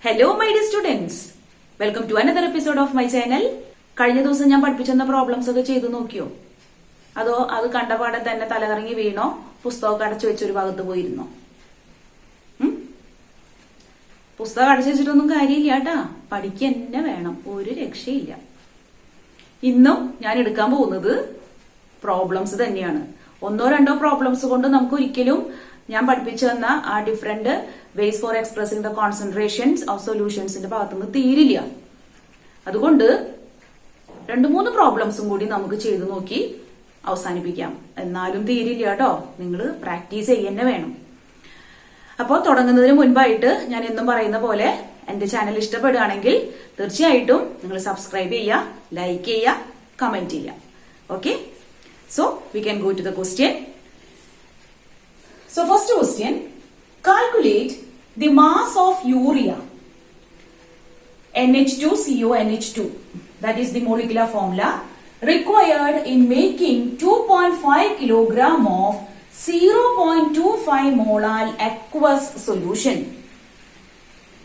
Hello my dear students, welcome to another episode of my channel. കഴിഞ്ഞ ദിവസം ഞാൻ പഠിപ്പിച്ചെന്ന problems ഒക്കെ ചെയ്തു നോക്കിയോ? അതോ അത് കണ്ടപാടെ തന്നെ തലകറങ്ങി വീണോ? പുസ്തകമൊക്കെ അടച്ചു വെച്ചൊരു ഭാഗത്ത് പോയിരുന്നോ? പുസ്തകം അടച്ചു വെച്ചിട്ടൊന്നും കാര്യമില്ല കേട്ടാ, പഠിക്കന്നെ വേണം, ഒരു രക്ഷയില്ല. ഇന്നും ഞാൻ എടുക്കാൻ പോകുന്നത് പ്രോബ്ലംസ് തന്നെയാണ്. ഒന്നോ രണ്ടോ പ്രോബ്ലംസ് കൊണ്ട് നമുക്ക് ഒരിക്കലും ഞാൻ പഠിപ്പിച്ചു തന്ന ആ different ways for expressing the concentrations of സൊല്യൂഷൻസിന്റെ ഭാഗത്തുനിന്ന് തീരില്ല. അതുകൊണ്ട് 2-3 പ്രോബ്ലംസും കൂടി നമുക്ക് ചെയ്തു നോക്കി അവസാനിപ്പിക്കാം. എന്നാലും തീരില്ല കേട്ടോ, നിങ്ങൾ പ്രാക്ടീസ് ചെയ്യന്നെ വേണം. അപ്പോൾ തുടങ്ങുന്നതിന് മുൻപായിട്ട് ഞാൻ എന്നും പറയുന്ന പോലെ എന്റെ ചാനൽ ഇഷ്ടപ്പെടുകയാണെങ്കിൽ തീർച്ചയായിട്ടും നിങ്ങൾ സബ്സ്ക്രൈബ് ചെയ്യുക, ലൈക്ക് ചെയ്യുക, കമന്റ് ചെയ്യുക. Okay, so we can go to the question. So first question, calculate the mass of urea NH2CONH2, that is the molecular formula required in making 2.5 kilogram of 0.25 molar aqueous solution.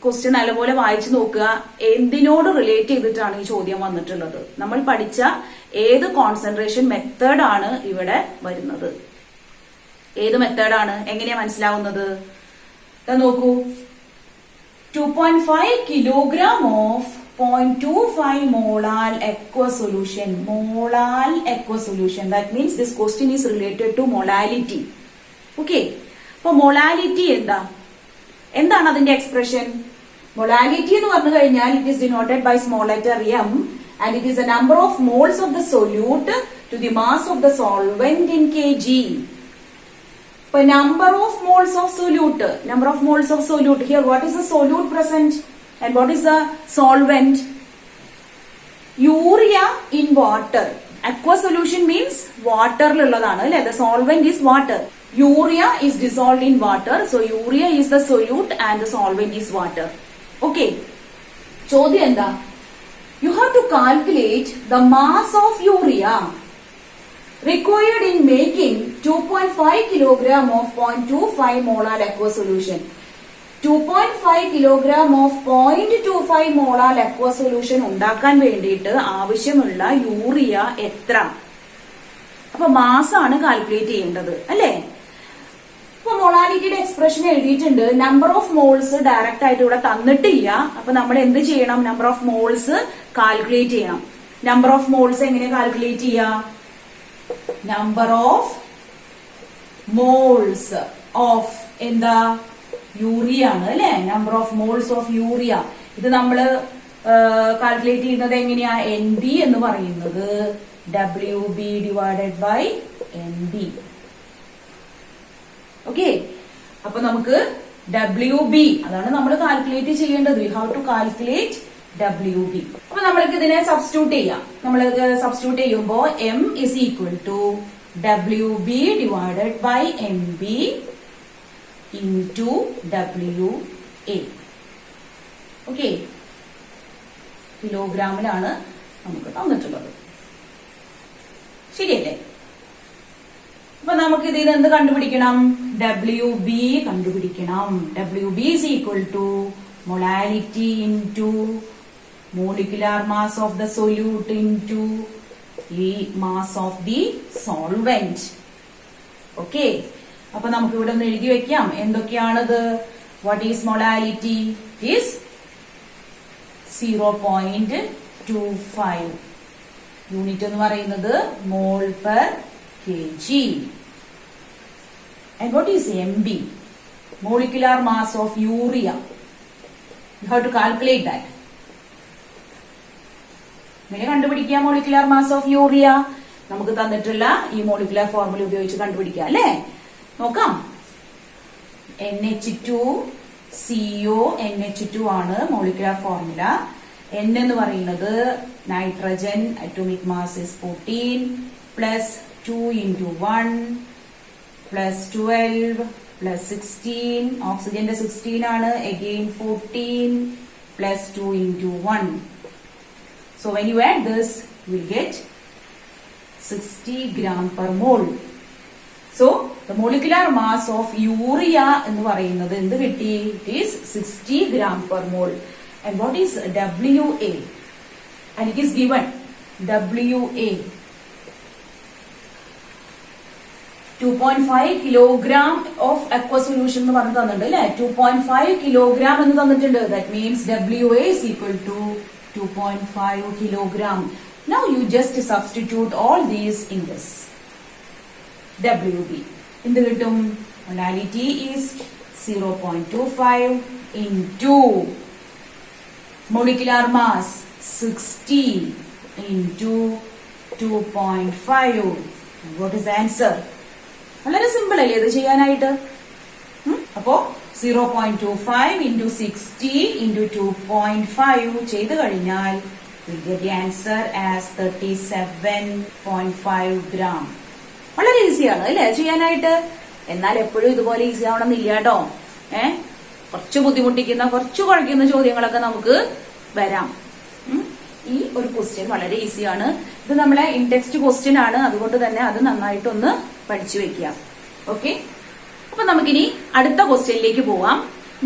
Question നല്ലപോലെ വായിച്ചു നോക്കുക. എന്തിനോട് relate ചെയ്തിട്ടാണ് ഈ ചോദ്യം വന്നിട്ടുള്ളത്? നമ്മൾ പഠിച്ച ഏത് കോൺസെൻട്രേഷൻ മെത്തേഡ് ആണ് ഇവിടെ വരുന്നത്? ഏത് മെത്തേഡാണ്? എങ്ങനെയാ മനസ്സിലാവുന്നത്? നോക്കൂ, 2.5 kilogram of 0.25 molar aqueous solution. Molar aqueous solution, that means this question is related to molality. Okay, അപ്പൊ molality എന്താണ് അതിന്റെ എക്സ്പ്രഷൻ? molality എന്ന് പറഞ്ഞു കഴിഞ്ഞാൽ it is denoted by small letter m and it is the number of moles of the solute to the mass of the solvent in kg. Number of moles of solute. Number of moles of solute. Here, what is the solute present and what is the solvent? Urea in water. Aqueous solution means water lulladana. The solvent is water. Urea is dissolved in water. So, urea is the solute and the solvent is water. Okay. Chodhya enda? You have to calculate the mass of urea required in making 2.5 kilogram of 0.25 molar aqueous solution. 2.5 kilogram of 0.25 molar aqueous solution ഉണ്ടാക്കാൻ വേണ്ടിയിട്ട് ആവശ്യമുള്ള urea എത്ര? അപ്പൊ മാസാണ് calculate ചെയ്യേണ്ടത്, അല്ലേ? അപ്പൊ മൊളാലിറ്റിയുടെ എക്സ്പ്രഷൻ എഴുതിയിട്ടുണ്ട്. നമ്പർ ഓഫ് മോൾസ് ഡയറക്റ്റ് ആയിട്ട് ഇവിടെ തന്നിട്ടില്ല. അപ്പൊ നമ്മൾ എന്ത് ചെയ്യണം? നമ്പർ ഓഫ് മോൾസ് കാൽക്കുലേറ്റ് ചെയ്യണം. നമ്പർ ഓഫ് മോൾസ് എങ്ങനെ കാൽക്കുലേറ്റ് ചെയ്യാം? നമ്പർ ഓഫ് മോൾസ് ഓഫ് എന്താ? യൂറിയ ആണ്, അല്ലെ? Number of moles of urea. ഇത് നമ്മള് കാൽക്കുലേറ്റ് ചെയ്യുന്നത് എങ്ങനെയാ? NB എന്ന് പറയുന്നത് WB divided by NB. Okay, അപ്പൊ നമുക്ക് WB അതാണ് നമ്മൾ കാൽക്കുലേറ്റ് ചെയ്യേണ്ടത്. You have to calculate WB. അപ്പൊ നമ്മൾക്ക് ഇതിനെ സബ്സ്റ്റിറ്റ്യൂട്ട് ചെയ്യാം. നമ്മൾ സബ്സ്റ്റിറ്റ്യൂട്ട് ചെയ്യുമ്പോ M is equal to WB divided by MB into WA. Okay, കിലോഗ്രാമിലാണ് നമുക്ക് തന്നിട്ടുള്ളത്, ശരിയല്ലേ? അപ്പൊ നമുക്ക് ഇതിൽ എന്ത് കണ്ടുപിടിക്കണം? WB കണ്ടുപിടിക്കണം. WB is equal to molality into molecular mass of the solute into the mass of the solvent. Okay, അപ്പൊ നമുക്ക് ഇവിടെ ഒന്ന് എഴുതി വെക്കാം. എന്തൊക്കെയാണത്? What is molality? Is 0.25. Unit എന്ന് പറയുന്നത് mole per kg. And what is MB? Molecular mass of urea. You have to calculate that. എങ്ങനെ കണ്ടുപിടിക്കുക മോളിക്കുലർ മാസ് ഓഫ് യൂറിയ? നമുക്ക് തന്നിട്ടുള്ള ഈ മോളിക്കുലർ ഫോർമുല ഉപയോഗിച്ച് കണ്ടുപിടിക്കാം, അല്ലേ? നോക്കാം. NH2CONH2 ആണ് മോളിക്കുലർ ഫോർമുല. N എന്ന് പറയുന്നത് nitrogen, atomic mass is 14 plus 2 into 1 plus 12 plus 16. ഓക്സിജന്റെ 16 ആണ്. Again 14 plus 2 into 1. So when you add this, you will get 60 gram per mole. So the molecular mass of urea എന്ന് പറയുന്നത് എന്ത് കിട്ടി? It is 60 gram per mole. And what is WA? And it is given WA 2.5 kilogram of aqua solution എന്ന് പറഞ്ഞു തന്നിട്ടുണ്ട് അല്ലെ. 2.5 kilogram എന്ന് തന്നിട്ടുണ്ട്. That means WA is equal to 2.5 kilogram. Now you just substitute all these in this. WB. എന്ത് കിട്ടും? Molality is 0.25 into molecular mass 60 into 2.5. What is the answer? വളരെ simple അല്ലേ ഇത് ചെയ്യാനായിട്ട്? അപ്പോ 0.25 into 60 into 2.5 ചെയ്ത് കഴിഞ്ഞാൽ we get the answer as 37.5 gram. വളരെ ഈസിയാണ് അല്ലേ ചെയ്യാനായിട്ട്? എന്നാൽ എപ്പോഴും ഇതുപോലെ ഈസി ആവണമെന്നില്ല കേട്ടോ. കുറച്ച് ബുദ്ധിമുട്ടിക്കുന്ന കുറച്ച് കുഴക്കുന്ന ചോദ്യങ്ങളൊക്കെ നമുക്ക് വരാം. ഈ ഒരു ക്വസ്റ്റ്യൻ വളരെ ഈസിയാണ്. ഇത് നമ്മളെ ഇൻടെക്സ്റ്റ് ക്വസ്റ്റ്യൻ ആണ്. അതുകൊണ്ട് തന്നെ അത് നന്നായിട്ടൊന്ന് പഠിച്ചു വെക്കുക. ഓക്കെ, അപ്പൊ നമുക്കിനി അടുത്ത ക്വസ്റ്റ്യനിലേക്ക് പോവാം.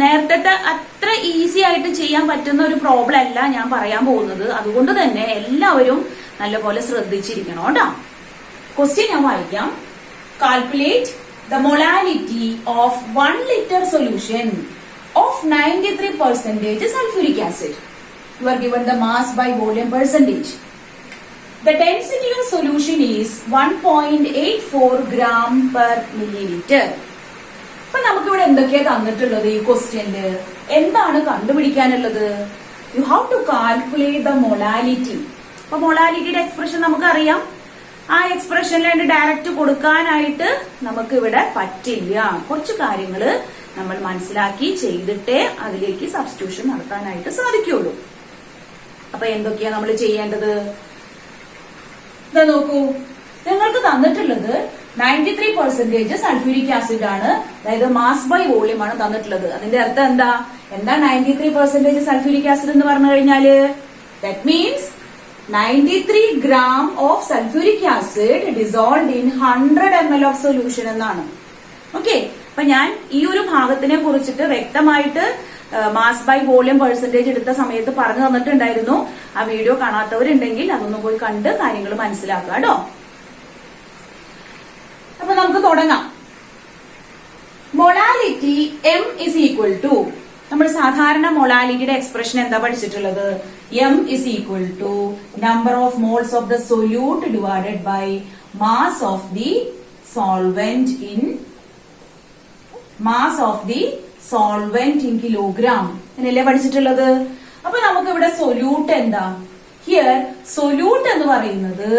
നേരത്തെ അത്ര ഈസി ആയിട്ട് ചെയ്യാൻ പറ്റുന്ന ഒരു പ്രോബ്ലം അല്ല ഞാൻ പറയാൻ പോകുന്നത്. അതുകൊണ്ട് തന്നെ എല്ലാവരും നല്ലപോലെ ശ്രദ്ധിച്ചിരിക്കണം കേട്ടോ. ക്വസ്റ്റ്യൻ ഞാൻ വായിക്കാം. Calculate the molality of 1 liter solution of 93% sulphuric acid. You are given the mass by volume percentage. The density of solution is 1.84 gram per milliliter. അപ്പൊ നമുക്ക് ഇവിടെ എന്തൊക്കെയാ തന്നിട്ടുള്ളത് ഈ ക്വസ്റ്റ്യനില്? എന്താണ് കണ്ടുപിടിക്കാനുള്ളത്? You have to calculate the molality. അപ്പൊ മൊളാലിറ്റിയുടെ എക്സ്പ്രഷൻ നമുക്കറിയാം. ആ എക്സ്പ്രഷനിൽ ഡയറക്റ്റ് കൊടുക്കാനായിട്ട് നമുക്ക് ഇവിടെ പറ്റില്ല. കുറച്ച് കാര്യങ്ങള് നമ്മൾ മനസ്സിലാക്കി ചെയ്തിട്ടേ അതിലേക്ക് സബ്സ്റ്റിറ്റ്യൂഷൻ നടത്താനായിട്ട് സാധിക്കുള്ളൂ. അപ്പൊ എന്തൊക്കെയാ നമ്മൾ ചെയ്യേണ്ടത്? ഇതാ നോക്കൂ, നിങ്ങൾക്ക് തന്നിട്ടുള്ളത് 93% സൾഫ്യൂരിക് ആസിഡ് ആണ്. അതായത് മാസ് ബൈ വോളിയം ആണ് തന്നിട്ടുള്ളത്. അതിന്റെ അർത്ഥം എന്താ? 93% സൾഫ്യൂരിക് ആസിഡ് എന്ന് പറഞ്ഞു കഴിഞ്ഞാല് that means 93 gram of sulphuric acid dissolved in 100 ml of solution എന്നാണ്. ഓക്കെ, അപ്പൊ ഞാൻ ഈ ഒരു ഭാഗത്തിനെ കുറിച്ചിട്ട് വ്യക്തമായിട്ട് മാസ് ബൈ വോളിയം പെർസെന്റേജ് എടുത്ത സമയത്ത് പറഞ്ഞു തന്നിട്ടുണ്ടായിരുന്നു. ആ വീഡിയോ കാണാത്തവരുണ്ടെങ്കിൽ അതൊന്ന് പോയി കണ്ട് കാര്യങ്ങൾ മനസ്സിലാക്കുക കേട്ടോ. അപ്പൊ നമുക്ക് തുടങ്ങാം. Molality M is equal to, നമ്മൾ സാധാരണ മൊളാലിറ്റിയുടെ എക്സ്പ്രഷൻ എന്താ പഠിച്ചിട്ടുള്ളത്? M is equal to number of moles of the solute divided by mass of the solvent in kilogram എന്നല്ലേ പഠിച്ചിട്ടുള്ളത്. അപ്പൊ നമുക്ക് ഇവിടെ സൊല്യൂട്ട് എന്താ? ഹിയർ സൊല്യൂട്ട് എന്ന് പറയുന്നത്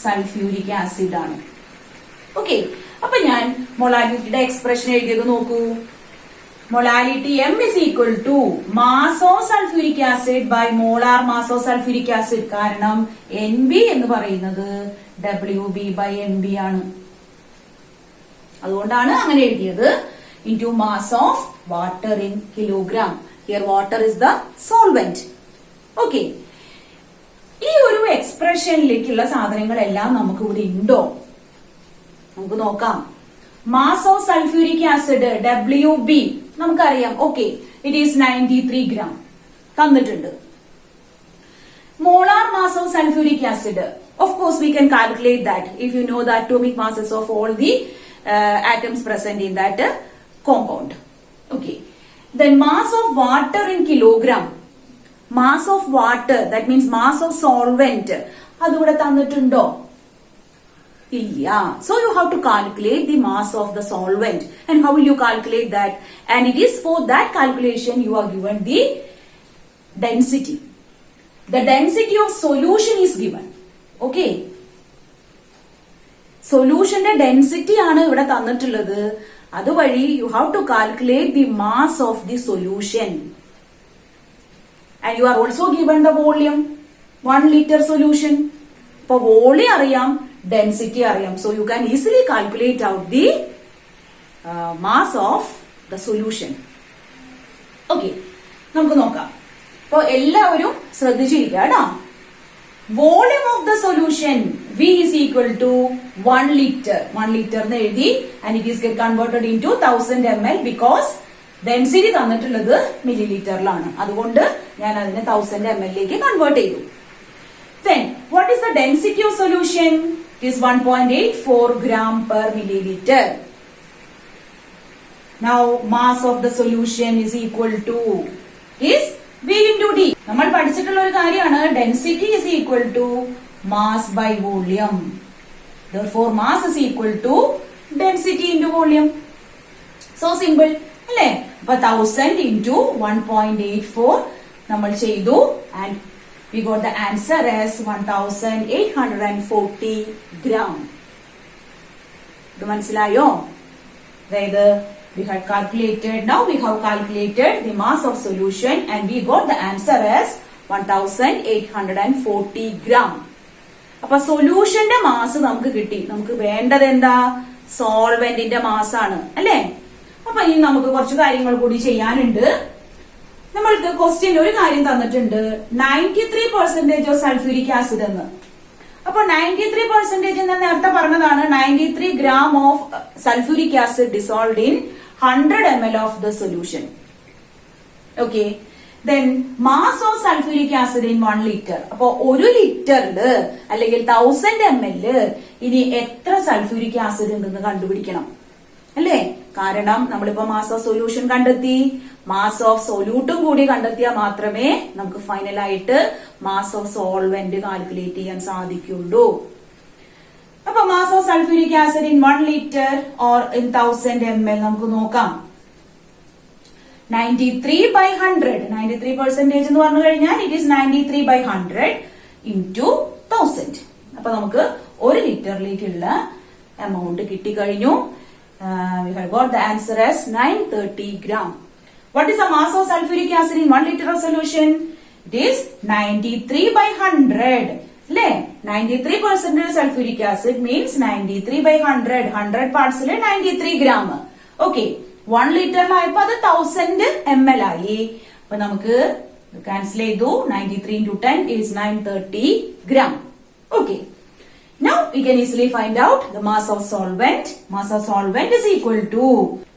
സൾഫ്യൂരിക് ആസിഡ് ആണ്. ഓക്കെ, അപ്പൊ ഞാൻ മൊളാലിറ്റിയുടെ എക്സ്പ്രഷൻ എഴുതിയത് നോക്കൂ. Molality M is equal to mass of sulphuric acid by molar mass of sulphuric acid. കാരണം NB എന്ന് പറയുന്നത് WB ബൈ NB ആണ്. അതുകൊണ്ടാണ് അങ്ങനെ എഴുതിയത്. into mass of water in kilogram. Here water is the solvent. Okay. ഈ ഒരു എക്സ്പ്രഷനിലേക്കുള്ള സാധനങ്ങളെല്ലാം നമുക്ക് ഇവിടെ ഉണ്ടോ? നമുക്ക് നോക്കാം. Mass of sulphuric acid WB നമുക്കറിയാം. ഓക്കെ, ഇറ്റ് ഈസ് 93 gram തന്നിട്ടുണ്ട്. Molar mass of sulphuric acid, of course we can calculate that if you know the atomic masses of all the atoms present in that compound. Okay, then mass of water in kilogram. Mass of water, that means mass of solvent, അതിവിടെ തന്നിട്ടുണ്ടോ? ഇല്ല. So you have to calculate the mass of the solvent. And how will you calculate that? And it is for that calculation you are given the density. The density of solution is given. Okay, സൊല്യൂഷന്റെ density ആണ് ഇവിടെ തന്നിട്ടുള്ളത്. അതുവഴി you have to calculate the mass of the solution. And you are also given the volume 1 liter solution. ഇപ്പൊ volume അറിയാം, density അറിയാം. So you can easily calculate out the mass of the solution. Okay, നമുക്ക് നോക്കാം. അപ്പൊ എല്ലാവരും ശ്രദ്ധിച്ചിരിക്കുക കേട്ടോ. Volume of the solution V is equal to 1 liter. 1 liter എന്ന് എഴുതി and it is get converted into 1000 ml because density തന്നിട്ടുള്ളത് മില്ലിലിറ്ററിലാണ്. അതുകൊണ്ട് ഞാൻ അതിനെ 1000 ml ലേക്ക് കൺവേർട്ട് ചെയ്തു. Then what is the density of solution? It is 1.84 gram per milliliter. Now mass of the solution is equal to is V into D. നമ്മൾ പഠിച്ചിട്ടുള്ള ഒരു കാര്യമാണ് density is equal to mass by volume. Therefore mass is equal to density into volume. So simple അല്ലേ? അപ്പൊ 1000 into 1.84 നമ്മൾ ചെയ്തു and we got the answer as 1840 gram. ഇത് മനസ്സിലായോ? അതായത് we had calculated, now we have calculated the mass of solution and we got the answer as 1840 gram. അപ്പൊ സൊല്യൂഷന്റെ mass നമുക്ക് കിട്ടി. നമുക്ക് വേണ്ടത് എന്താ? സോൾവെന്റിന്റെ മാസ് ആണ് അല്ലേ? അപ്പൊ ഇനി നമുക്ക് കുറച്ച് കാര്യങ്ങൾ കൂടി ചെയ്യാനുണ്ട്. നമ്മൾക്ക് ക്വസ്റ്റ്യൻ ഒരു കാര്യം തന്നിട്ടുണ്ട്, 93% ഓഫ് സൾഫ്യൂരിക് ആസിഡ് എന്ന്. അപ്പൊ 93% എന്ന് നേരത്തെ പറഞ്ഞതാണ് 93 gram of sulphuric acid dissolved in 100 ml of the solution. Okay. Then mass of sulfuric acid in 1 liter. അപ്പൊ 1 ലിറ്ററില് അല്ലെങ്കിൽ 1000 ml ഇനി എത്ര സൾഫ്യൂരിക് ആസിഡ് ഉണ്ടെന്ന് കണ്ടുപിടിക്കണം അല്ലേ? കാരണം നമ്മളിപ്പോ മാസ് ഓഫ് സൊല്യൂഷൻ കണ്ടെത്തി, മാസ് ഓഫ് സൊല്യൂട്ടും കൂടി കണ്ടെത്തിയാൽ മാത്രമേ നമുക്ക് ഫൈനലായിട്ട് മാസ് ഓഫ് സോൾവെന്റ് കാൽക്കുലേറ്റ് ചെയ്യാൻ സാധിക്കുള്ളൂ. അപ്പൊ mass of sulphuric acid in 1 litre or in 1000 ml നമുക്ക് നോക്കാം. 93/100. 93% എന്ന് പറഞ്ഞു കഴിഞ്ഞാൽ ഇറ്റ് ഈസ് 93/100 ഇൻറ്റു 1000. അപ്പൊ നമുക്ക് 1 ലിറ്ററിലേക്കുള്ള amount കിട്ടിക്കഴിഞ്ഞു. We have got the answer as 930 gram. What is the mass of sulfuric acid in 1 liter of solution? It is 93/100. അല്ലേ? 93% sulfuric acid means 93/100. 100 parts 93 gram. Okay. 1 ലിറ്ററിലായപ്പോ അത് 1000 ml ആയി. അപ്പൊ നമുക്ക് cancel ചെയ്തു. 93 into 10 is 930 gram. Okay. Now we can easily find out the mass of solvent. Mass of solvent is equal to,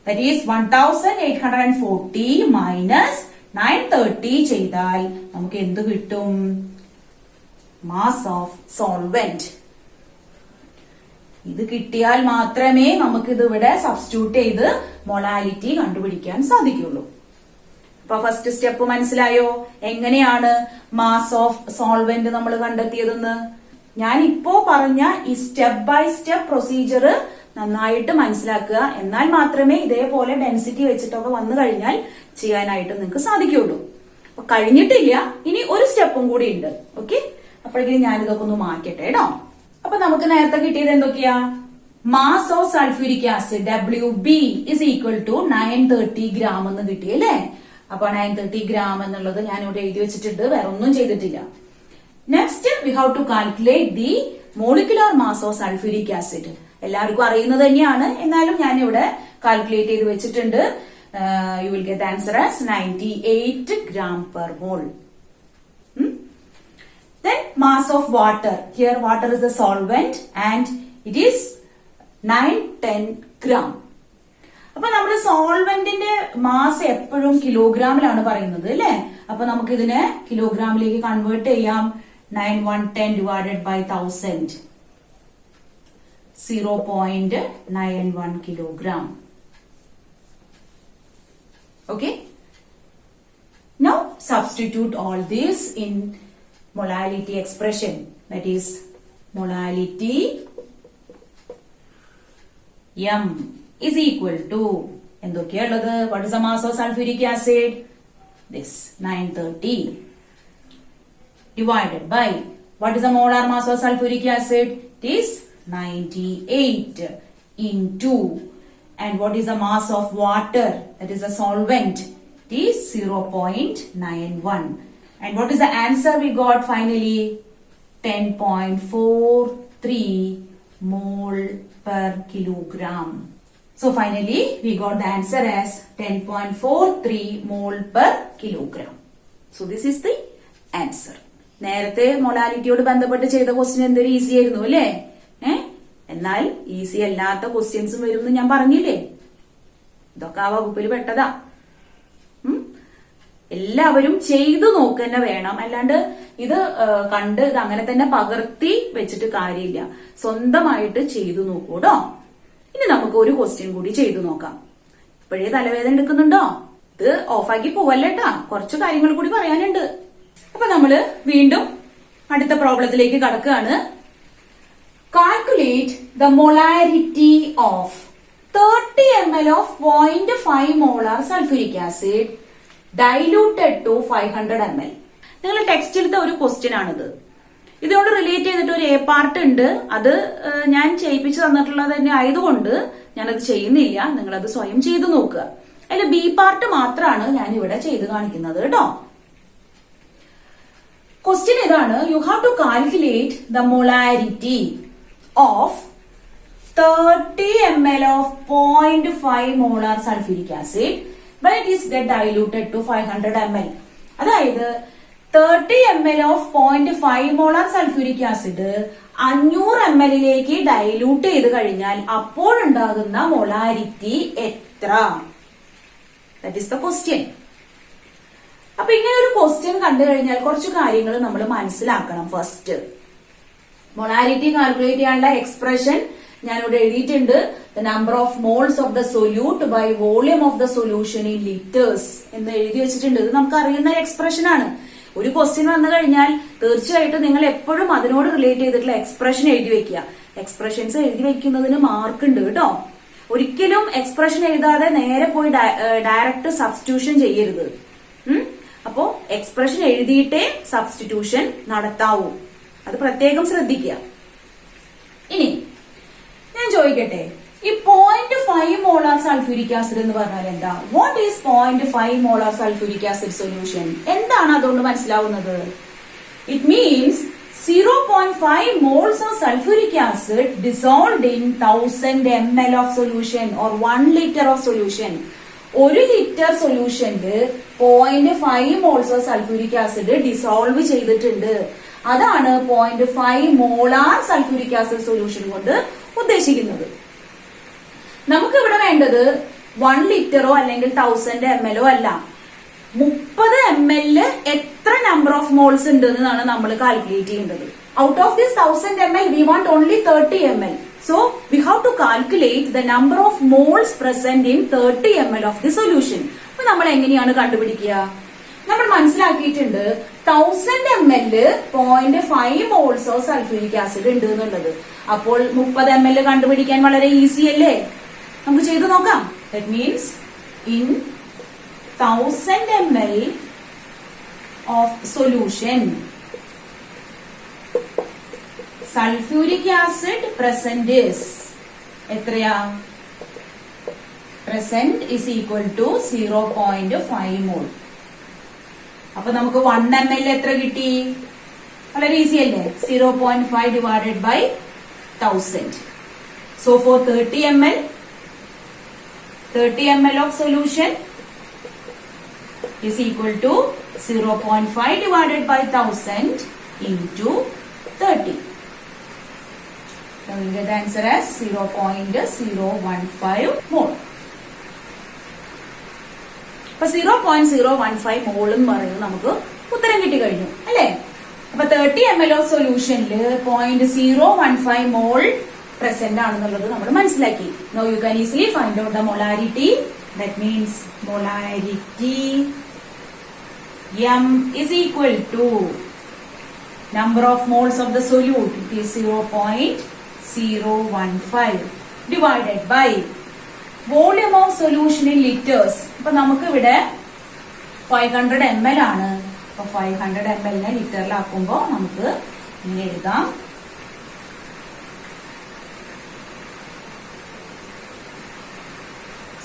that is 1840 minus 930 ചെയ്താൽ നമുക്ക് എന്ത് കിട്ടും? Mass of solvent. ഇത് കിട്ടിയാൽ മാത്രമേ നമുക്ക് ഇത് ഇവിടെ സബ്സ്റ്റിറ്റ്യൂട്ട് ചെയ്ത് മൊളാലിറ്റി കണ്ടുപിടിക്കാൻ സാധിക്കുള്ളൂ. അപ്പൊ ഫസ്റ്റ് സ്റ്റെപ്പ് മനസ്സിലായോ? എങ്ങനെയാണ് മാസ് ഓഫ് സോൾവെന്റ് നമ്മൾ കണ്ടെത്തിയതെന്ന്? ഞാൻ ഇപ്പോ പറഞ്ഞ ഈ സ്റ്റെപ്പ് ബൈ സ്റ്റെപ്പ് പ്രൊസീജിയർ നന്നായിട്ട് മനസ്സിലാക്കുക. എന്നാൽ മാത്രമേ ഇതേപോലെ ഡെൻസിറ്റി വെച്ചിട്ടൊക്കെ വന്നു കഴിഞ്ഞാൽ ചെയ്യാനായിട്ട് നിങ്ങൾക്ക് സാധിക്കുള്ളൂ. അപ്പൊ കഴിഞ്ഞിട്ടില്ല, ഇനി ഒരു സ്റ്റെപ്പും കൂടി ഉണ്ട്. ഓക്കെ, അപ്പോഴേക്കും ഞാനിതൊക്കെ ഒന്ന് മാറ്റട്ടെ കേട്ടോ. അപ്പൊ നമുക്ക് നേരത്തെ കിട്ടിയത് എന്തൊക്കെയാ? Mass of sulphuric acid WB is equal to 930 gram എന്ന് കിട്ടി അല്ലേ? അപ്പൊ 930 gram എന്നുള്ളത് ഞാൻ ഇവിടെ എഴുതി വെച്ചിട്ടുണ്ട്, വേറെ ഒന്നും ചെയ്തിട്ടില്ല. Next we have to calculate the molecular mass of sulphuric acid. എല്ലാവർക്കും അറിയുന്നത് തന്നെയാണ്, എന്നാലും ഞാൻ ഇവിടെ കാൽക്കുലേറ്റ് ചെയ്ത് വെച്ചിട്ടുണ്ട്. You will get answer as 98 gram per mole. Then mass of water. Here water is a solvent and it is 910 gram. അപ്പൊ നമ്മുടെ സോൾവെന്റിന്റെ മാസ് എപ്പോഴും കിലോഗ്രാമിലാണ് പറയുന്നത് അല്ലെ? അപ്പൊ നമുക്ക് ഇതിനെ കിലോഗ്രാമിലേക്ക് കൺവേർട്ട് ചെയ്യാം. 9110 divided by 1000. 0.91 kilogram. Okay. Now substitute all this in molality expression. That is molality M is equal to എന്തൊക്കെയുള്ളത്? What is the mass of sulfuric acid? This 930 divided by what is the molar mass of sulfuric acid? It is 98 into, and what is the mass of water? That is a solvent. It is 0.91. And what is the answer we got finally? 10.43 mole per kilogram. So finally we got the answer as 10.43 mole per kilogram. So this is the answer. നേരത്തെ മൊളാരിറ്റിയോട് ബന്ധപ്പെട്ട് ചെയ്ത question എന്തൊരു easy ആയിരുന്നു അല്ലേ? എന്നാൽ easy അല്ലാത്ത ക്വസ്റ്റ്യൻസും വരും എന്ന് ഞാൻ പറഞ്ഞില്ലേ? ഇതൊക്കെ ആ വകുപ്പിൽ പെട്ടതാ. എല്ലാവരും ചെയ്തു നോക്കുക തന്നെ വേണം. അല്ലാണ്ട് ഇത് കണ്ട് ഇത് അങ്ങനെ തന്നെ പകർത്തി വെച്ചിട്ട് കാര്യമില്ല. സ്വന്തമായിട്ട് ചെയ്തു നോക്കൂട്ടോ. ഇനി നമുക്ക് ഒരു ക്വസ്റ്റ്യൻ കൂടി ചെയ്തു നോക്കാം. ഇപ്പോഴേ തലവേദന എടുക്കുന്നുണ്ടോ? ഇത് ഓഫാക്കി പോവല്ലേട്ടാ, കുറച്ച് കാര്യങ്ങൾ കൂടി പറയാനുണ്ട്. അപ്പൊ നമ്മള് വീണ്ടും അടുത്ത പ്രോബ്ലത്തിലേക്ക് കടക്കുകയാണ്. Calculate the molarity of 30 ml of 0.5 molar sulphuric acid diluted to 500 ml. നിങ്ങൾ ടെക്സ്റ്റിലത്തെ ഒരു ക്വസ്റ്റ്യൻ ആണിത്. ഇതിനോട് റിലേറ്റ് ചെയ്തിട്ട് ഒരു എ പാർട്ട് ഉണ്ട്. അത് ഞാൻ ചെയ്യിപ്പിച്ചു തന്നിട്ടുള്ളത് തന്നെ ആയതുകൊണ്ട് ഞാനത് ചെയ്യുന്നില്ല. നിങ്ങളത് സ്വയം ചെയ്തു നോക്കുക. അതിൽ ബി പാർട്ട് മാത്രമാണ് ഞാൻ ഇവിടെ ചെയ്ത് കാണിക്കുന്നത് കേട്ടോ. ക്വസ്റ്റ്യൻ ഇതാണ്. You have to calculate the molarity of 30 ml of 0.5 molar sulphuric acid when it is get diluted to 500 ml. അതായത് 30 ml of 0.5 molar sulphuric acid 500 ml dilute ചെയ്ത് കഴിഞ്ഞാൽ അപ്പോഴുണ്ടാകുന്ന മൊളാരിറ്റി എത്ര? That is the question. അപ്പൊ ഇങ്ങനെ ഒരു question കണ്ടു കഴിഞ്ഞാൽ കുറച്ച് കാര്യങ്ങൾ നമ്മൾ മനസ്സിലാക്കണം. ഫസ്റ്റ്, മൊളാരിറ്റി കാൽക്കുലേറ്റ് ചെയ്യാനുള്ള എക്സ്പ്രഷൻ ഞാനിവിടെ എഴുതിയിട്ടുണ്ട്. The number of moles of the solute by volume of the solution in litres എന്ന് എഴുതി വെച്ചിട്ടുണ്ട്. ഇത് നമുക്ക് അറിയുന്ന എക്സ്പ്രഷൻ ആണ്. ഒരു ക്വസ്റ്റ്യൻ വന്നു കഴിഞ്ഞാൽ തീർച്ചയായിട്ടും നിങ്ങൾ എപ്പോഴും അതിനോട് റിലേറ്റ് ചെയ്തിട്ടുള്ള എക്സ്പ്രഷൻ എഴുതി വെക്കുക. എക്സ്പ്രഷൻസ് എഴുതി വെക്കുന്നതിന് മാർക്ക് ഉണ്ട് കേട്ടോ. ഒരിക്കലും എക്സ്പ്രഷൻ എഴുതാതെ നേരെ പോയി ഡയറക്റ്റ് സബ്സ്റ്റിറ്റ്യൂഷൻ ചെയ്യരുത്. അപ്പോ എക്സ്പ്രഷൻ എഴുതിയിട്ടേ സബ്സ്റ്റിറ്റ്യൂഷൻ നടത്താവൂ. അത് പ്രത്യേകം ശ്രദ്ധിക്കുക. ഇനി ഞാൻ ചോദിക്കട്ടെ, ഈ 0.5 മോളാർ സൾഫ്യൂരിക് ആസിഡ് എന്ന് പറഞ്ഞാൽ എന്താ? What is 0.5 molar sulphuric acid solution? എന്താണ് അതുകൊണ്ട് മനസ്സിലാവുന്നത്? It means 0.5 moles of sulfuric acid dissolved in 1000 ml of solution or 1 liter of solution. 1 litre സൊല്യൂഷനില് 0.5 moles of sulphuric acid dissolve ചെയ്തിട്ടുണ്ട്. അതാണ് 0.5 മോളാർ സൾഫ്യൂരിക് ആസിഡ് സൊല്യൂഷൻ കൊണ്ട് ഉദ്ദേശിക്കുന്നത്. നമുക്ക് ഇവിടെ വേണ്ടത് 1 ലിറ്ററോ അല്ലെങ്കിൽ 1000 ml അല്ല, 30 ml എത്ര നമ്പർ ഓഫ് മോൾസ് ഉണ്ട് എന്നാണ് നമ്മൾ കാൽക്കുലേറ്റ് ചെയ്യേണ്ടത്. Out of this 1000 ml we want only 30 ml. So we have to calculate the number of moles present in 30 ml of the solution. അപ്പൊ നമ്മൾ എങ്ങനെയാണ് കണ്ടുപിടിക്കുക? നമ്മൾ മനസ്സിലാക്കിയിട്ടുണ്ട് 1000 ml 0.5 moles of sulphuric acid ഉണ്ട് എന്നുള്ളത്. അപ്പോൾ 30 ml കണ്ടുപിടിക്കാൻ വളരെ ഈസി അല്ലേ? നമുക്ക് ചെയ്തു നോക്കാം. That means in 1000 ml of solution, sulphuric acid present is എത്രയാ? പ്രസന്റ് is equal to 0.5 മോൾ. അപ്പൊ നമുക്ക് 1 ml എത്ര കിട്ടി? വളരെ ഈസി അല്ലേ? 0.5 divided by 1000. So for 30 ml of solution is equal to 0.5 divided by 1000 into 30. Now we get the answer as 0.015 mole. അപ്പൊ 0.015 മോൾ എന്ന് പറയുന്നത് നമുക്ക് ഉത്തരം കിട്ടി കഴിഞ്ഞു അല്ലേ? അപ്പൊ 30 ml ഓഫ് സൊല്യൂഷനിൽ 0.015 മോൾ പ്രസന്റ് ആണെന്നുള്ളത് നമ്മൾ മനസ്സിലാക്കി. Now you can easily find out the molarity. That means molarity M is equal to number of moles of the solute, it is 0.015 divided by volume of solution in liters. അപ്പൊ നമുക്ക് ഇവിടെ 500 ml ആണ്. അപ്പൊ 500 ml നെ ലിറ്ററിലാക്കുമ്പോ നമുക്ക് ഇങ്ങനെ എഴുതാം.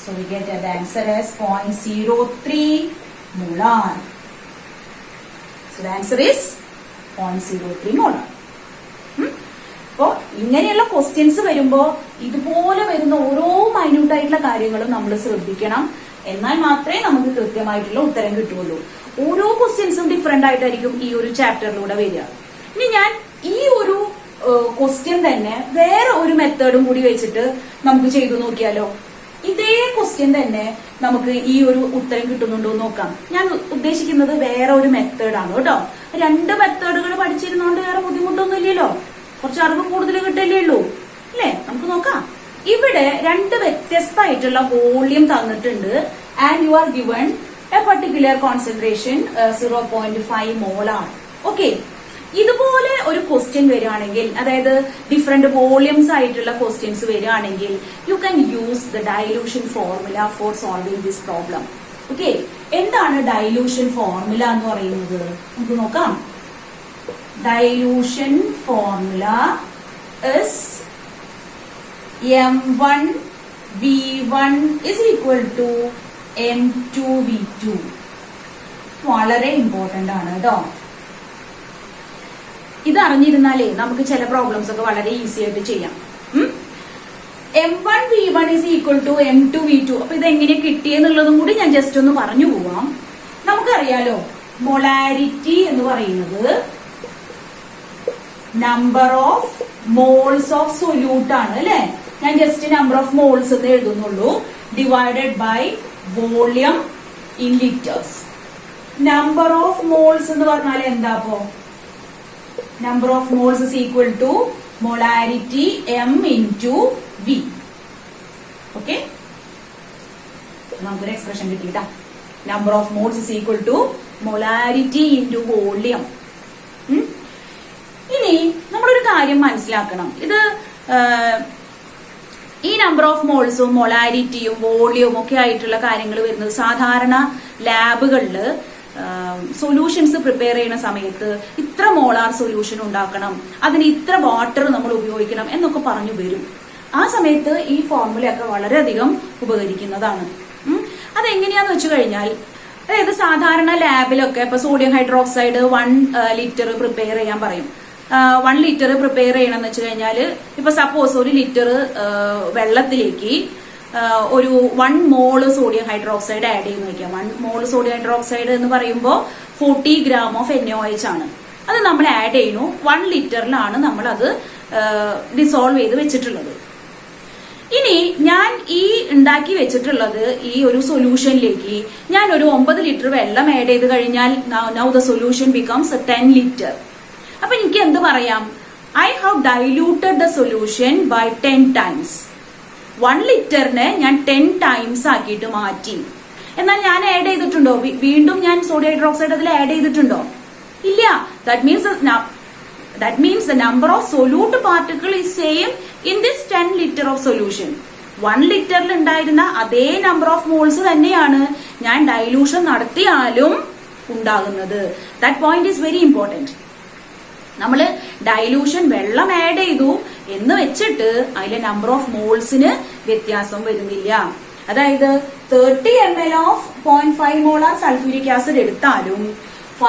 So we get the answer as 0.03 molar. So the answer is 0.03 molar. അപ്പോ ഇങ്ങനെയുള്ള ക്വസ്റ്റ്യൻസ് വരുമ്പോ ഇതുപോലെ വരുന്ന ഓരോ മൈന്യൂട്ട് ആയിട്ടുള്ള കാര്യങ്ങളും നമ്മൾ ശ്രദ്ധിക്കണം. എന്നാൽ മാത്രമേ നമുക്ക് കൃത്യമായിട്ടുള്ള ഉത്തരം കിട്ടുള്ളൂ. ഓരോ ക്വസ്റ്റ്യൻസും ഡിഫറെന്റ് ആയിട്ടായിരിക്കും ഈ ഒരു ചാപ്റ്ററിലൂടെ വരിക. ഇനി ഞാൻ ഈ ഒരു ക്വസ്റ്റ്യൻ തന്നെ വേറെ ഒരു മെത്തേഡും കൂടി വെച്ചിട്ട് നമുക്ക് ചെയ്തു നോക്കിയാലോ? ഇതേ ക്വസ്റ്റ്യൻ തന്നെ നമുക്ക് ഈ ഒരു ഉത്തരം കിട്ടുന്നുണ്ടോ എന്ന് നോക്കാം. ഞാൻ ഉദ്ദേശിക്കുന്നത് വേറെ ഒരു മെത്തേഡാണ് കേട്ടോ. 2 മെത്തേഡുകൾ പഠിച്ചിരുന്നോണ്ട് വേറെ ബുദ്ധിമുട്ടൊന്നും ഇല്ലല്ലോ, കുറച്ച് അറിവ് കൂടുതൽ കിട്ടല്ലേ ഉള്ളൂ അല്ലേ? നമുക്ക് നോക്കാം. ഇവിടെ 2 വ്യത്യസ്തമായിട്ടുള്ള വോള്യൂം തന്നിട്ടുണ്ട്. And you are given a particular concentration 0.5 molar. Okay, ഇതുപോലെ ഒരു ക്വസ്റ്റ്യൻ വരികയാണെങ്കിൽ, അതായത് ഡിഫറെന്റ് വോള്യൂംസ് ആയിട്ടുള്ള ക്വസ്റ്റ്യൻസ് വരികയാണെങ്കിൽ, you can use the dilution formula for solving this problem. Okay, എന്താണ് ഡൈലൂഷൻ ഫോർമുല എന്ന് പറയുന്നത്? നമുക്ക് നോക്കാം. Dilution formula is M1 V1 is equal to M2 V2. വളരെ ഇമ്പോർട്ടന്റ് ആണ് കേട്ടോ. ഇത് അറിഞ്ഞിരുന്നാലേ നമുക്ക് ചില പ്രോബ്ലംസ് ഒക്കെ വളരെ ഈസി ആയിട്ട് ചെയ്യാം. M1 V1 is equal to M2 V2. അപ്പൊ ഇത് എങ്ങനെ കിട്ടിയെന്നുള്ളതും കൂടി ഞാൻ ജസ്റ്റ് ഒന്ന് പറഞ്ഞു പോവാം. നമുക്കറിയാലോ, മൊളാരിറ്റി എന്ന് പറയുന്നത് number of moles of solute ആണ് അല്ലെ. ഞാൻ ജസ്റ്റ് നമ്പർ ഓഫ് മോൾസ് എന്ന് എഴുതുന്നുള്ളൂ, divided by volume in litres. Number of moles എന്ന് പറഞ്ഞാൽ എന്താ? അപ്പോ number of moles is equal to molarity M into V. Okay, നമുക്കൊരു expression കിട്ടിയിട്ടാ. number of moles is equal to molarity into volume. ഇനി നമ്മളൊരു കാര്യം മനസ്സിലാക്കണം. ഇത് ഈ നമ്പർ ഓഫ് മോൾസും മൊളാരിറ്റിയും വോളിയവും ഒക്കെ ആയിട്ടുള്ള കാര്യങ്ങൾ വരുന്നത് സാധാരണ ലാബുകളില് സൊല്യൂഷൻസ് പ്രിപ്പയർ ചെയ്യുന്ന സമയത്ത് ഇത്ര മോളാർ സൊല്യൂഷൻ ഉണ്ടാക്കണം, അതിന് ഇത്ര വാട്ടർ നമ്മൾ ഉപയോഗിക്കണം എന്നൊക്കെ പറഞ്ഞു വരും. ആ സമയത്ത് ഈ ഫോർമുലയൊക്കെ വളരെയധികം ഉപകരിക്കുന്നതാണ്. അതെങ്ങനെയാന്ന് വെച്ചു കഴിഞ്ഞാൽ, അതായത് സാധാരണ ലാബിലൊക്കെ ഇപ്പൊ സോഡിയം ഹൈഡ്രോക്സൈഡ് 1 ലിറ്റർ പ്രിപ്പയർ ചെയ്യാൻ പറയും. 1 ലിറ്റർ പ്രിപ്പയർ ചെയ്യണമെന്ന് വെച്ച് കഴിഞ്ഞാല്, ഇപ്പൊ സപ്പോസ് 1 ലിറ്റർ വെള്ളത്തിലേക്ക് ഒരു 1 മോള് സോഡിയം ഹൈഡ്രോക്സൈഡ് ആഡ് ചെയ്യുന്ന വയ്ക്കാം. 1 മോള് സോഡിയം ഹൈഡ്രോക്സൈഡ് എന്ന് പറയുമ്പോൾ 40 gram ഓഫ് NaOH ആണ്. അത് നമ്മൾ ആഡ് ചെയ്യുന്നു. 1 ലിറ്ററിലാണ് നമ്മൾ അത് ഡിസോൾവ് ചെയ്ത് വെച്ചിട്ടുള്ളത്. ഇനി ഞാൻ ഈ ഉണ്ടാക്കി വെച്ചിട്ടുള്ളത് ഈ ഒരു സൊല്യൂഷനിലേക്ക് ഞാൻ ഒരു 9 ലിറ്റർ വെള്ളം ആഡ് ചെയ്ത് കഴിഞ്ഞാൽ now the solution becomes 10 litre. അപ്പൊ എനിക്ക് എന്ത് പറയാം? I have diluted the solution by 10 times. 1 ലിറ്ററിനെ ഞാൻ 10 ടൈംസ് ആക്കിയിട്ട് മാറ്റി. എന്നാൽ ഞാൻ ആഡ് ചെയ്തിട്ടുണ്ടോ? വീണ്ടും ഞാൻ സോഡിയം ഹൈഡ്രോക്സൈഡ് അതിൽ ആഡ് ചെയ്തിട്ടുണ്ടോ? ഇല്ല. That means the number of solute particle is same in this 10 litre of solution. 1 ലിറ്ററിൽ ഉണ്ടായിരുന്ന അതേ നമ്പർ ഓഫ് മോൾസ് തന്നെയാണ് ഞാൻ ഡൈലൂഷൻ നടത്തിയാലും ഉണ്ടാകുന്നത്. That point is very important. നമ്മള് ഡൈലൂഷൻ വെള്ളം ആഡ് ചെയ്തു എന്ന് വെച്ചിട്ട് അതിലെ നമ്പർ ഓഫ് മോൾസിന് വ്യത്യാസം വരുന്നില്ല. അതായത് 30 ml of 0.5 molar sulphuric acid എടുത്താലും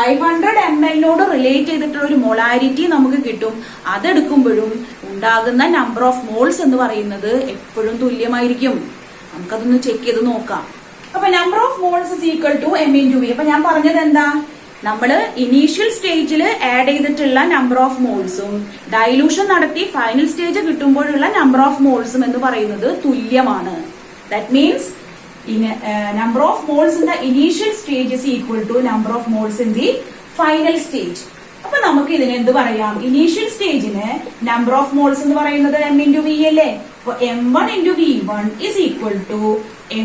500 ml റിലേറ്റ് ചെയ്തിട്ടുള്ള ഒരു മൊളാരിറ്റി നമുക്ക് കിട്ടും. അതെടുക്കുമ്പോഴും ഉണ്ടാകുന്ന നമ്പർ ഓഫ് മോൾസ് എന്ന് പറയുന്നത് എപ്പോഴും തുല്യമായിരിക്കും. നമുക്കതൊന്ന് ചെക്ക് ചെയ്ത് നോക്കാം. അപ്പൊ number of moles is equal to M into V. അപ്പൊ ഞാൻ പറഞ്ഞത് എന്താ? നമ്മള് ഇനീഷ്യൽ സ്റ്റേജിൽ ആഡ് ചെയ്തിട്ടുള്ള നമ്പർ ഓഫ് മോൾസും ഡൈലൂഷൻ നടത്തി ഫൈനൽ സ്റ്റേജ് കിട്ടുമ്പോഴുള്ള നമ്പർ ഓഫ് മോൾസും എന്ന് പറയുന്നത് തുല്യമാണ്. That means number of moles in the initial stage is equal to number of moles in the final stage. അപ്പൊ നമുക്ക് ഇതിനെ എന്ത് പറയാം? ഇനീഷ്യൽ സ്റ്റേജിന് നമ്പർ ഓഫ് മോൾസ് എന്ന് പറയുന്നത് M into V അല്ലേ. അപ്പൊ M1 into V1 is equal to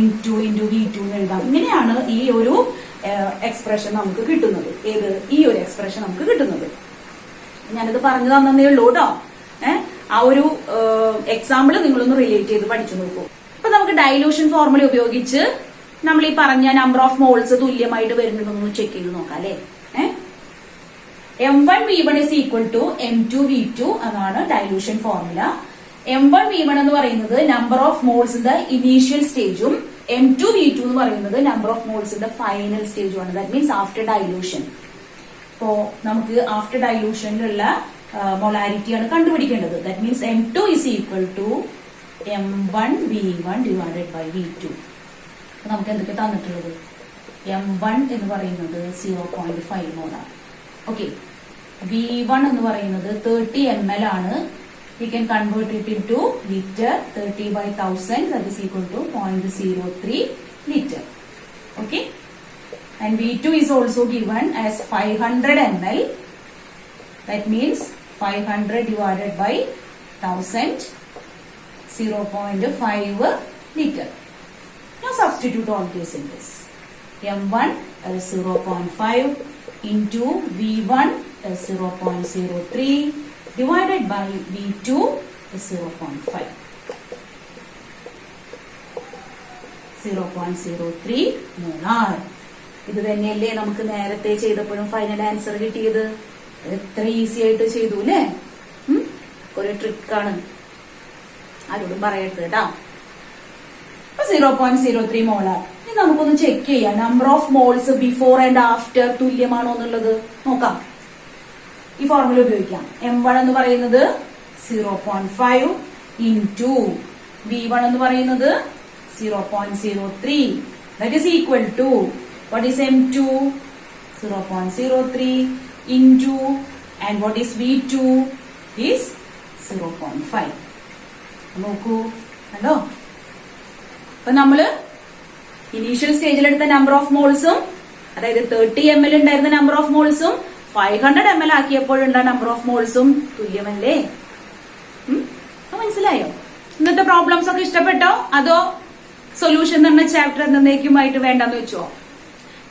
M2 into V2 എന്ന് എഴുതാം. ഇങ്ങനെയാണ് ഈ ഒരു എക്സ്പ്രഷൻ നമുക്ക് കിട്ടുന്നത്. ഏത്? ഈ ഒരു എക്സ്പ്രഷൻ നമുക്ക് കിട്ടുന്നത്. ഞാനിത് പറഞ്ഞു തന്നേ ഉള്ളൂ കേട്ടോ. ആ ഒരു എക്സാമ്പിൾ നിങ്ങളൊന്ന് റിലേറ്റ് ചെയ്ത് പഠിച്ചു നോക്കൂ. അപ്പൊ നമുക്ക് ഡൈലൂഷൻ ഫോർമുല ഉപയോഗിച്ച് നമ്മൾ ഈ പറഞ്ഞ നമ്പർ ഓഫ് മോൾസ് തുല്യമായിട്ട് വരുന്നുണ്ടെന്ന് ചെക്ക് ചെയ്ത് നോക്കാം അല്ലെ. M1 V1 is equal to M2 V2 അതാണ് ഡൈലൂഷൻ ഫോർമുല. M1 V1 എന്ന് പറയുന്നത് number of moles in the initial സ്റ്റേജും M2 V2 എന്ന് പറയുന്നത് number of moles in the final സ്റ്റേജും ആണ്. That means after dilution. അപ്പോ നമുക്ക് ആഫ്റ്റർ ഡൈലൂഷനിലുള്ള മൊളാരിറ്റി ആണ് കണ്ടുപിടിക്കേണ്ടത്. That means M2 is equal to M1 V1 divided by V2. നമുക്ക് എന്തൊക്കെ തന്നിട്ടുള്ളത്? M1 എന്ന് പറയുന്നത് 0.5 മോളാണ്. ഓക്കെ, V1 എന്ന് പറയുന്നത് 30 ml ആണ്. We can convert it into liter. 30/1000, that is equal to 0.03 liter. Okay, and V2 is also given as 500 ml. That means 500 divided by 1000, 0.5 liter. Now substitute all this in this. M1 is 0.5 into V1 is 0.03 divided by V2 is 0.5. 0.03 molar. ഇത് തന്നെയല്ലേ നമുക്ക് നേരത്തെ ചെയ്തപ്പോഴും final answer കിട്ടിയത്? എത്ര easy ആയിട്ട് ചെയ്തു അല്ലേ? ഒരു ട്രിക്കാണ്, ആരോടും പറയരുത് കേട്ടോ. 0.03 മോളാർ. ഇനി നമുക്കൊന്ന് ചെക്ക് ചെയ്യാം number of moles before and after തുല്യമാണോ എന്നുള്ളത് നോക്കാം. ഈ ഫോർമുല ഉപയോഗിക്കാം. M1 എന്ന് പറയുന്നത് 0.5 ഇൻറ്റു V1 എന്ന് പറയുന്നത് 0.03. That is equal to what is M2? 0.03 into, and what is V2 is 0.5. നോക്കൂ, കണ്ടോ? അപ്പൊ നമ്മള് ഇനീഷ്യൽ സ്റ്റേജിൽ എടുത്ത നമ്പർ ഓഫ് മോൾസും, അതായത് 30 ml ഉണ്ടായിരുന്ന നമ്പർ ഓഫ് മോൾസും 500 ml ആക്കിയപ്പോഴുള്ള നമ്പർ ഓഫ് മോൾസും തുല്യമല്ലേ? മനസ്സിലായോ? ഇന്നത്തെ പ്രോബ്ലംസ് ഒക്കെ ഇഷ്ടപ്പെട്ടോ? അതോ സൊല്യൂഷൻ എന്ന ചാപ്റ്റർ എന്നേക്കുമായിട്ട് വേണ്ടെന്ന് വെച്ചോ?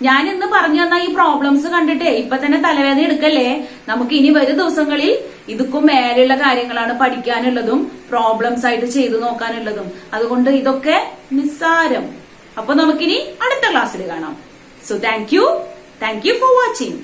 ഞാൻ ഇന്ന് പറഞ്ഞു തന്ന ഈ പ്രോബ്ലംസ് കണ്ടിട്ടേ ഇപ്പൊ തന്നെ തലവേദന എടുക്കല്ലേ. നമുക്ക് ഇനി വരും ദിവസങ്ങളിൽ ഇതുക്കും മേലെയുള്ള കാര്യങ്ങളാണ് പഠിക്കാനുള്ളതും പ്രോബ്ലംസ് ആയിട്ട് ചെയ്തു നോക്കാനുള്ളതും. അതുകൊണ്ട് ഇതൊക്കെ നിസ്സാരം. അപ്പൊ നമുക്കിനി അടുത്ത ക്ലാസ്സിൽ കാണാം. So thank you for watching.